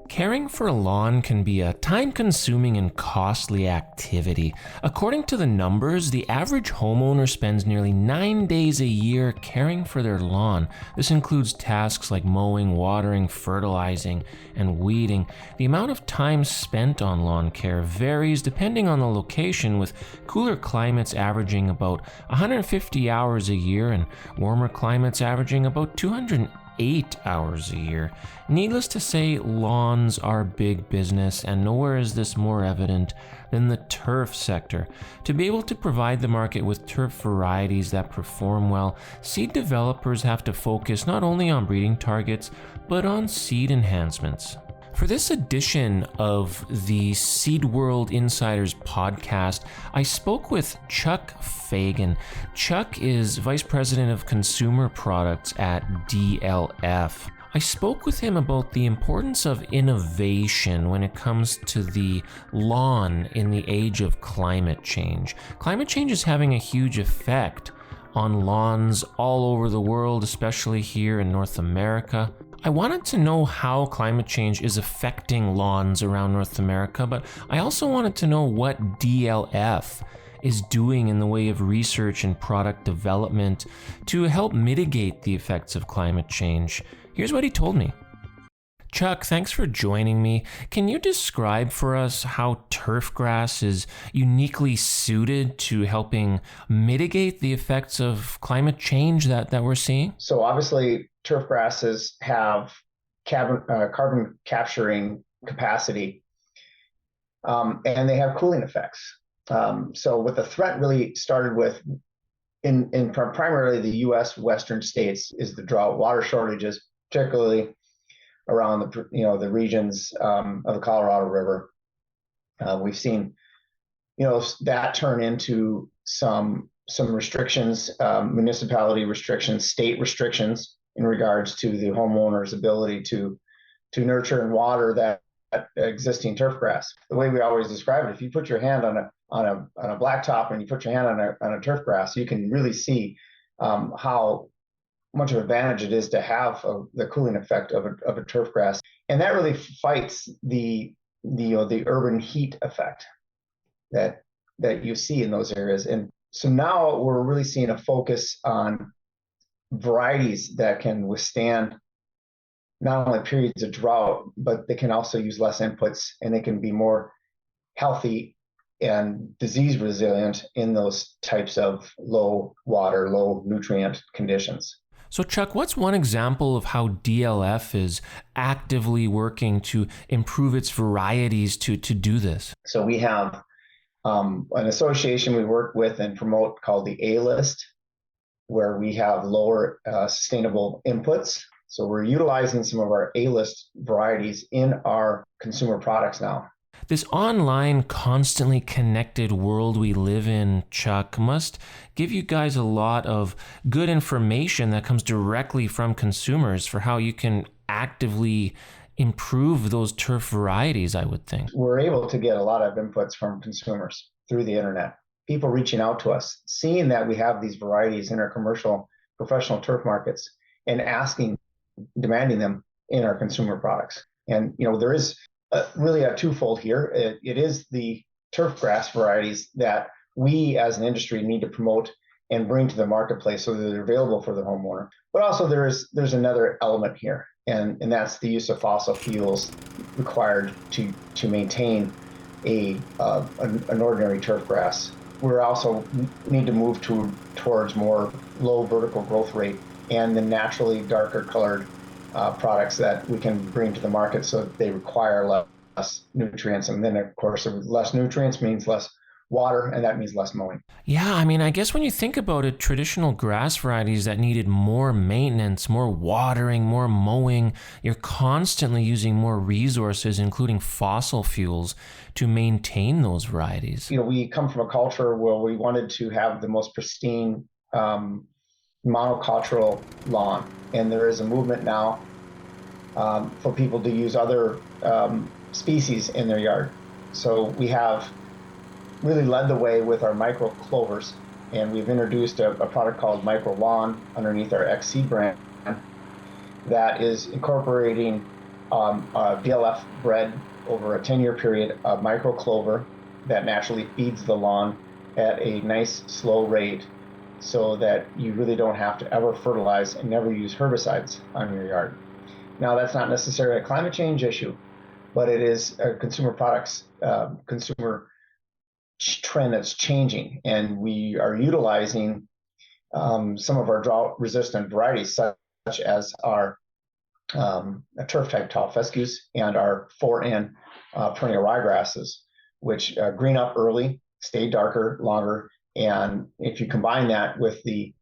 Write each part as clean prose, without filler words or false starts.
Caring for a lawn can be a time-consuming and costly activity. According to the numbers, the average homeowner spends nearly 9 days a year caring for their lawn. This includes tasks like mowing, watering, fertilizing, and weeding. The amount of time spent on lawn care varies depending on the location, with cooler climates averaging about 150 hours a year and warmer climates averaging about 208 hours a year. Needless to say, lawns are big business, and nowhere is this more evident than the turf sector. To be able to provide the market with turf varieties that perform well, seed developers have to focus not only on breeding targets, but on seed enhancements. For this edition of the Seed World Insiders podcast, I spoke with Chuck Fagan. Chuck is Vice President of Consumer Products at DLF. I spoke with him about the importance of innovation when it comes to the lawn in the age of climate change. Climate change is having a huge effect on lawns all over the world, especially here in North America. I wanted to know how climate change is affecting lawns around North America, but I also wanted to know what DLF is doing in the way of research and product development to help mitigate the effects of climate change. Here's what he told me. Chuck, thanks for joining me. Can you describe for us how turf grass is uniquely suited to helping mitigate the effects of climate change that we're seeing? So obviously, turf grasses have carbon capturing capacity, and they have cooling effects. So what the threat really started with in primarily the U.S. western states is the drought, water shortages, particularly around the regions of the Colorado River. We've seen that turn into some restrictions, municipality restrictions, state restrictions in regards to the homeowner's ability to nurture and water that existing turf grass. The way we always describe it, if you put your hand on a blacktop and you put your hand on a turf grass, you can really see how much of an advantage it is to have the cooling effect of a turf grass, and that really fights the urban heat effect that you see in those areas. And so now we're really seeing a focus on varieties that can withstand not only periods of drought, but they can also use less inputs, and they can be more healthy and disease resilient in those types of low water, low nutrient conditions. So Chuck, what's one example of how DLF is actively working to improve its varieties to do this? So we have an association we work with and promote called the A-List, where we have lower sustainable inputs. So we're utilizing some of our A-List varieties in our consumer products now. This online, constantly connected world we live in, Chuck, must give you guys a lot of good information that comes directly from consumers for how you can actively improve those turf varieties, I would think. We're able to get a lot of inputs from consumers through the internet. People reaching out to us, seeing that we have these varieties in our commercial, professional turf markets, and demanding them in our consumer products. And, there is really a twofold here. It is the turf grass varieties that we as an industry need to promote and bring to the marketplace so that they're available for the homeowner. But also there's another element here, and that's the use of fossil fuels required to maintain an ordinary turf grass. We also need to move towards more low vertical growth rate and the naturally darker colored products that we can bring to the market, so that they require less nutrients. And then, of course, less nutrients means less water, and that means less mowing. Yeah, I guess when you think about it, traditional grass varieties that needed more maintenance, more watering, more mowing, you're constantly using more resources, including fossil fuels, to maintain those varieties. We come from a culture where we wanted to have the most pristine monocultural lawn, and there is a movement now for people to use other species in their yard. So we have really led the way with our micro clovers, and we've introduced a product called Micro Lawn underneath our XC brand that is incorporating DLF bred over a 10-year period of micro clover that naturally feeds the lawn at a nice slow rate, so that you really don't have to ever fertilize and never use herbicides on your yard. Now, that's not necessarily a climate change issue, but it is a consumer products, consumer trend that's changing, and we are utilizing some of our drought-resistant varieties, such as our turf-type tall fescues and our 4N perennial ryegrasses, which green up early, stay darker longer, and if you combine that with the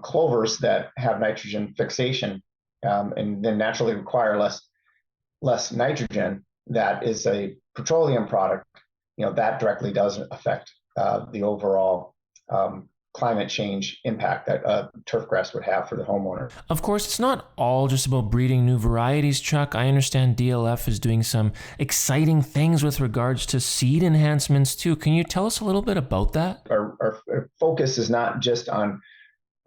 clovers that have nitrogen fixation and then naturally require less nitrogen, that is a petroleum product. That directly does affect the overall climate change impact that turf grass would have for the homeowner. Of course, it's not all just about breeding new varieties, Chuck. I understand DLF is doing some exciting things with regards to seed enhancements too. Can you tell us a little bit about that? Our focus is not just on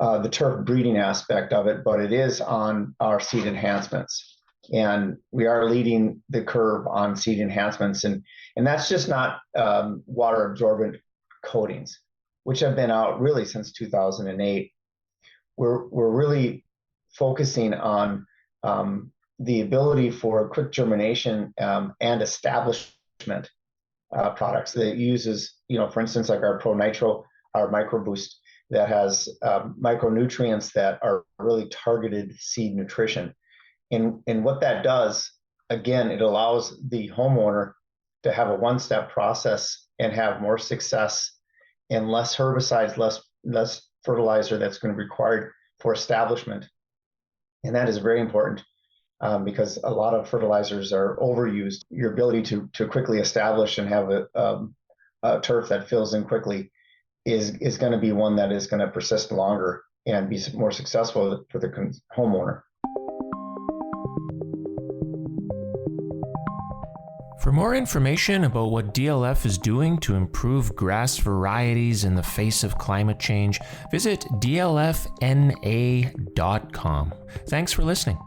the turf breeding aspect of it, but it is on our seed enhancements. And we are leading the curve on seed enhancements. And that's just not water absorbent coatings, which have been out really since 2008. We're really focusing on the ability for quick germination and establishment products that uses, for instance, like our Pro Nitro, our Micro Boost, that has micronutrients that are really targeted seed nutrition. And what that does, again, it allows the homeowner to have a one-step process and have more success and less herbicides, less fertilizer that's going to be required for establishment. And that is very important because a lot of fertilizers are overused. Your ability to quickly establish and have a turf that fills in quickly is going to be one that is going to persist longer and be more successful for the homeowner. For more information about what DLF is doing to improve grass varieties in the face of climate change, visit dlfna.com. Thanks for listening.